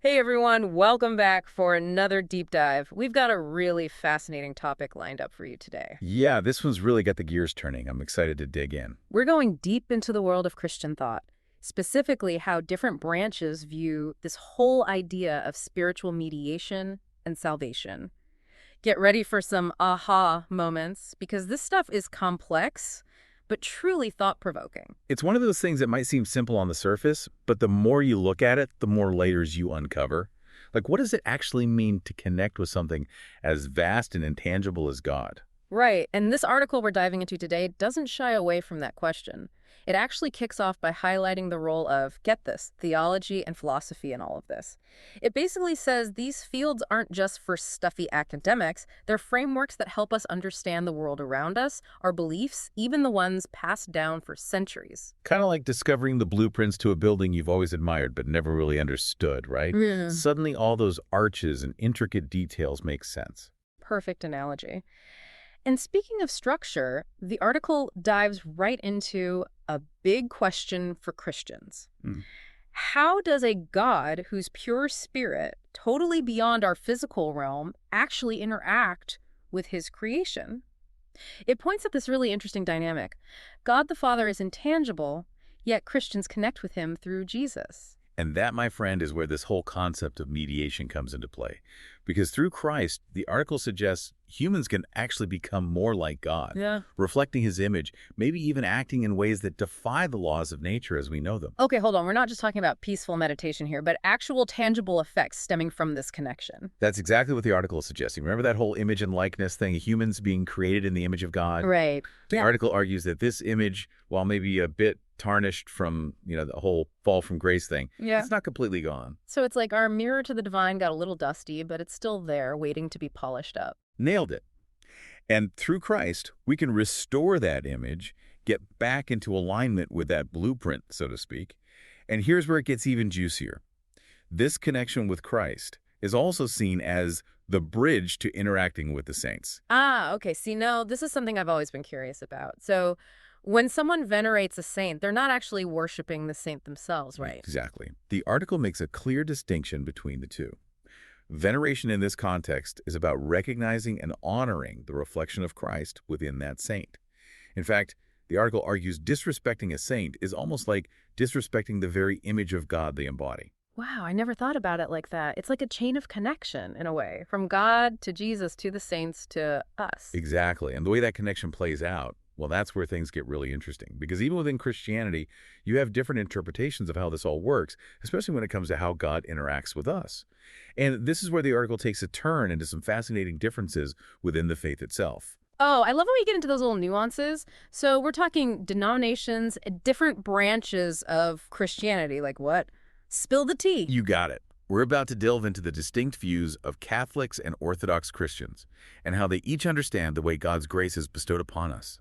Hey everyone, welcome back for another deep dive. We've got a really fascinating topic lined up for you today. Yeah, this one's really got the gears turning. I'm excited to dig in. We're going deep into the world of Christian thought, specifically how different branches view this whole idea of spiritual mediation and salvation. Get ready for some aha moments because this stuff is complex, but truly thought-provoking. It's one of those things that might seem simple on the surface, but the more you look at it, the more layers you uncover. Like, what does it actually mean to connect with something as vast and intangible as God? Right, and this article we're diving into today doesn't shy away from that question. It actually kicks off by highlighting the role of, get this, theology and philosophy in all of this. It basically says these fields aren't just for stuffy academics, they're frameworks that help us understand the world around us, our beliefs, even the ones passed down for centuries. Kind of like discovering the blueprints to a building you've always admired but never really understood, right? Yeah. Suddenly all those arches and intricate details make sense. Perfect analogy. And speaking of structure, the article dives right into a big question for Christians. Hmm. How does a God who's pure spirit, totally beyond our physical realm, actually interact with his creation? It points at this really interesting dynamic. God the Father is intangible, yet Christians connect with him through Jesus. And that, my friend, is where this whole concept of mediation comes into play. Because through Christ, the article suggests humans can actually become more like God, Yeah. reflecting his image, maybe even acting in ways that defy the laws of nature as we know them. Okay, hold on. We're not just talking about peaceful meditation here, but actual tangible effects stemming from this connection. That's exactly what the article is suggesting. Remember that whole image and likeness thing, humans being created in the image of God? Right. The Yeah. article argues that this image, while maybe a bit tarnished from, the whole fall from grace thing, Yeah. it's not completely gone. So it's like our mirror to the divine got a little dusty, but it's still there waiting to be polished up. Nailed it. And through Christ, we can restore that image, get back into alignment with that blueprint, so to speak. And here's where it gets even juicier. This connection with Christ is also seen as the bridge to interacting with the saints. Ah, okay. See, no, this is something I've always been curious about. So when someone venerates a saint, they're not actually worshiping the saint themselves, right? Exactly. The article makes a clear distinction between the two. Veneration in this context is about recognizing and honoring the reflection of Christ within that saint. In fact, the article argues disrespecting a saint is almost like disrespecting the very image of God they embody. Wow, I never thought about it like that. It's like a chain of connection in a way, from God to Jesus to the saints to us. Exactly. And the way that connection plays out, well, that's where things get really interesting. Because even within Christianity, you have different interpretations of how this all works, especially when it comes to how God interacts with us. And this is where the article takes a turn into some fascinating differences within the faith itself. Oh, I love when we get into those little nuances. So we're talking denominations, different branches of Christianity. Like what? Spill the tea. You got it. We're about to delve into the distinct views of Catholics and Orthodox Christians and how they each understand the way God's grace is bestowed upon us.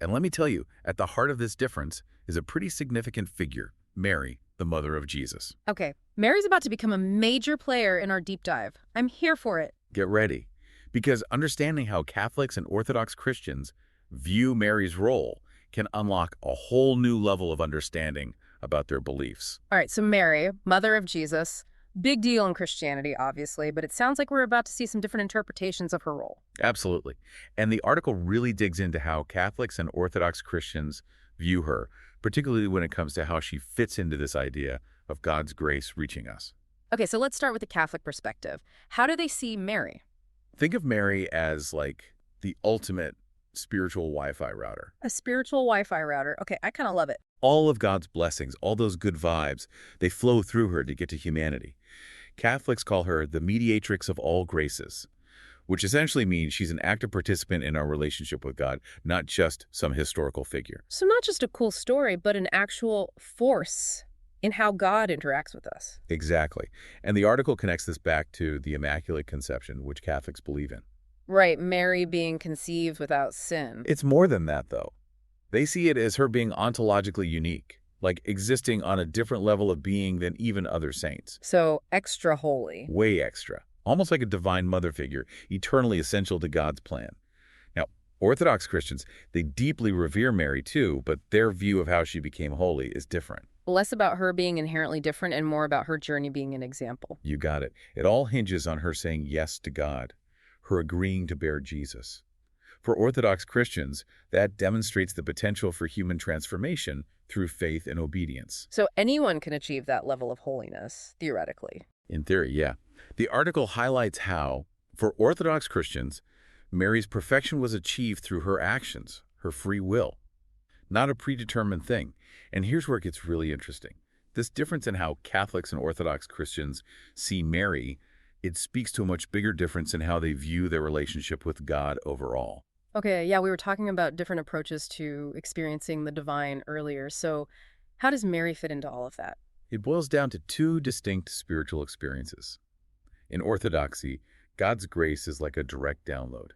And let me tell you, at the heart of this difference is a pretty significant figure, Mary, the mother of Jesus. Okay, Mary's about to become a major player in our deep dive. I'm here for it. Get ready, because understanding how Catholics and Orthodox Christians view Mary's role can unlock a whole new level of understanding about their beliefs. All right, so Mary, mother of Jesus, big deal in Christianity, obviously, but it sounds like we're about to see some different interpretations of her role. Absolutely. And the article really digs into how Catholics and Orthodox Christians view her, particularly when it comes to how she fits into this idea of God's grace reaching us. Okay, so let's start with the Catholic perspective. How do they see Mary? Think of Mary as like the ultimate spiritual Wi-Fi router. A spiritual Wi-Fi router. Okay, I kind of love it. All of God's blessings, all those good vibes, they flow through her to get to humanity. Catholics call her the mediatrix of all graces, which essentially means she's an active participant in our relationship with God, not just some historical figure. So not just a cool story, but an actual force in how God interacts with us. Exactly. And the article connects this back to the Immaculate Conception, which Catholics believe in. Right, Mary being conceived without sin. It's more than that, though. They see it as her being ontologically unique, like existing on a different level of being than even other saints. So extra holy. Way extra. Almost like a divine mother figure, eternally essential to God's plan. Now, Orthodox Christians, they deeply revere Mary too, but their view of how she became holy is different. Less about her being inherently different and more about her journey being an example. You got it. It all hinges on her saying yes to God, her agreeing to bear Jesus. For Orthodox Christians, that demonstrates the potential for human transformation through faith and obedience. So anyone can achieve that level of holiness, theoretically. In theory, yeah. The article highlights how, for Orthodox Christians, Mary's perfection was achieved through her actions, her free will, not a predetermined thing. And here's where it gets really interesting. This difference in how Catholics and Orthodox Christians see Mary, it speaks to a much bigger difference in how they view their relationship with God overall. Okay, yeah, we were talking about different approaches to experiencing the divine earlier. So how does Mary fit into all of that? It boils down to two distinct spiritual experiences. In Orthodoxy, God's grace is like a direct download.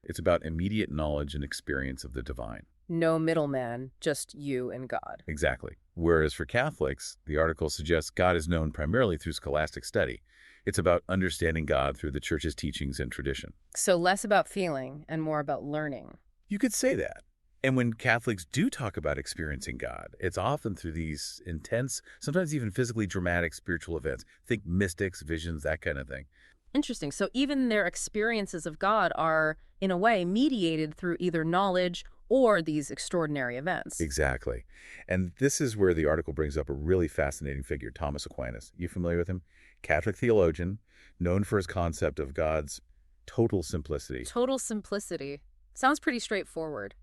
It's about immediate knowledge and experience of the divine. No middleman, just you and God. Exactly. Whereas for Catholics, the article suggests God is known primarily through scholastic study. It's about understanding God through the Church's teachings and tradition. So less about feeling and more about learning. You could say that. And when Catholics do talk about experiencing God, it's often through these intense, sometimes even physically dramatic spiritual events. Think mystics, visions, that kind of thing. Interesting. So even their experiences of God are, in a way, mediated through either knowledge or these extraordinary events. Exactly. And this is where the article brings up a really fascinating figure, Thomas Aquinas. You familiar with him? Catholic theologian, known for his concept of God's total simplicity. Total simplicity. Sounds pretty straightforward.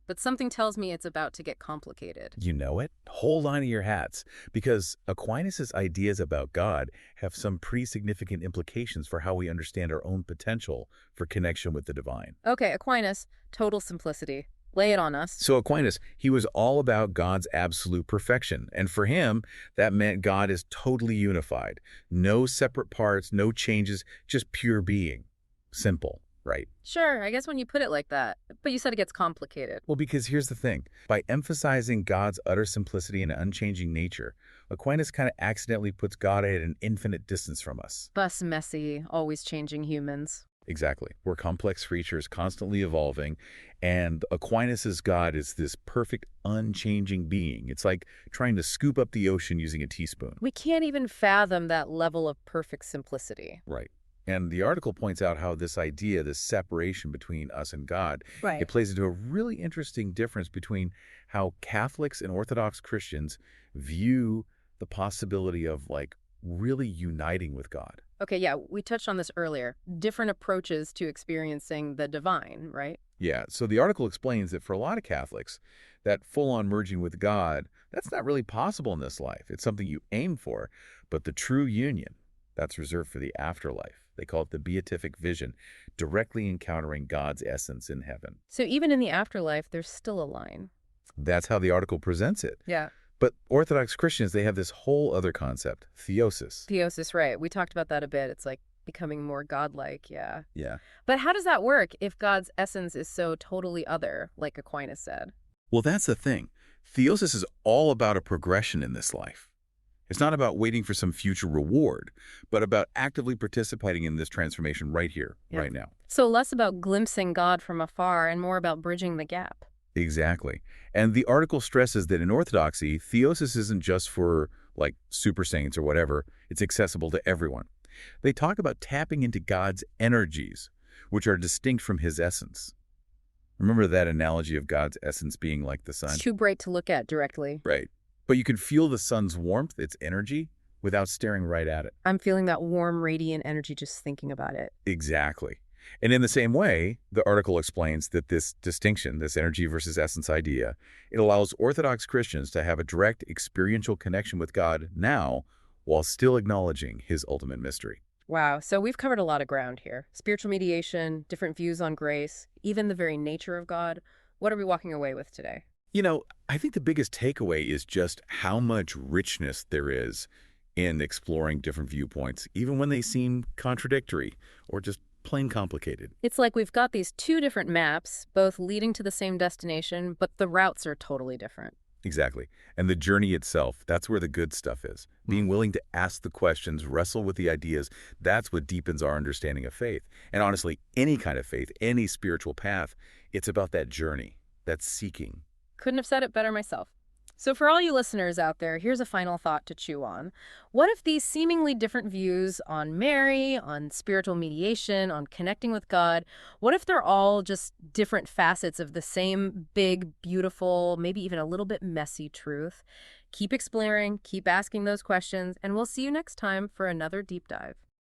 But something tells me it's about to get complicated. You know it? Hold on to your hats, because Aquinas' ideas about God have some pretty significant implications for how we understand our own potential for connection with the divine. Okay, Aquinas, total simplicity. Lay it on us. So Aquinas, he was all about God's absolute perfection. And for him, that meant God is totally unified. No separate parts, no changes, just pure being. Simple, right? Sure, I guess when you put it like that. But you said it gets complicated. Well, because here's the thing. By emphasizing God's utter simplicity and unchanging nature, Aquinas kind of accidentally puts God at an infinite distance from us. Bus messy, always changing humans. Exactly. We're complex creatures, constantly evolving, and Aquinas' God is this perfect, unchanging being. It's like trying to scoop up the ocean using a teaspoon. We can't even fathom that level of perfect simplicity. Right. And the article points out how this idea, this separation between us and God, Right. it plays into a really interesting difference between how Catholics and Orthodox Christians view the possibility of, like, really uniting with God. Okay, yeah, we touched on this earlier. Different approaches to experiencing the divine, right? Yeah, so the article explains that for a lot of Catholics, that full-on merging with God, that's not really possible in this life. It's something you aim for, but the true union, that's reserved for the afterlife. They call it the beatific vision, directly encountering God's essence in heaven. So even in the afterlife, there's still a line. That's how the article presents it. Yeah. But Orthodox Christians, they have this whole other concept, theosis. Theosis, right. We talked about that a bit. It's like becoming more godlike, yeah. Yeah. But how does that work if God's essence is so totally other, like Aquinas said? Well, that's the thing. Theosis is all about a progression in this life. It's not about waiting for some future reward, but about actively participating in this transformation right here, Yeah. right now. So less about glimpsing God from afar and more about bridging the gap. Exactly. And the article stresses that in Orthodoxy, theosis isn't just for, like, super saints or whatever. It's accessible to everyone. They talk about tapping into God's energies, which are distinct from his essence. Remember that analogy of God's essence being like the sun? It's too bright to look at directly. Right. But you can feel the sun's warmth, its energy, without staring right at it. I'm feeling that warm, radiant energy just thinking about it. Exactly. And in the same way, the article explains that this distinction, this energy versus essence idea, it allows Orthodox Christians to have a direct experiential connection with God now while still acknowledging his ultimate mystery. Wow, so we've covered a lot of ground here. Spiritual mediation, different views on grace, even the very nature of God. What are we walking away with today? You know, I think the biggest takeaway is just how much richness there is in exploring different viewpoints, even when they seem contradictory or just plain complicated. It's like we've got these two different maps, both leading to the same destination, but the routes are totally different. Exactly. And the journey itself, that's where the good stuff is. Being willing to ask the questions, wrestle with the ideas, that's what deepens our understanding of faith. And honestly, any kind of faith, any spiritual path, it's about that journey, that seeking. Couldn't have said it better myself. So, for all you listeners out there, here's a final thought to chew on. What if these seemingly different views on Mary, on spiritual mediation, on connecting with God, what if they're all just different facets of the same big, beautiful, maybe even a little bit messy truth? Keep exploring, keep asking those questions, and we'll see you next time for another deep dive.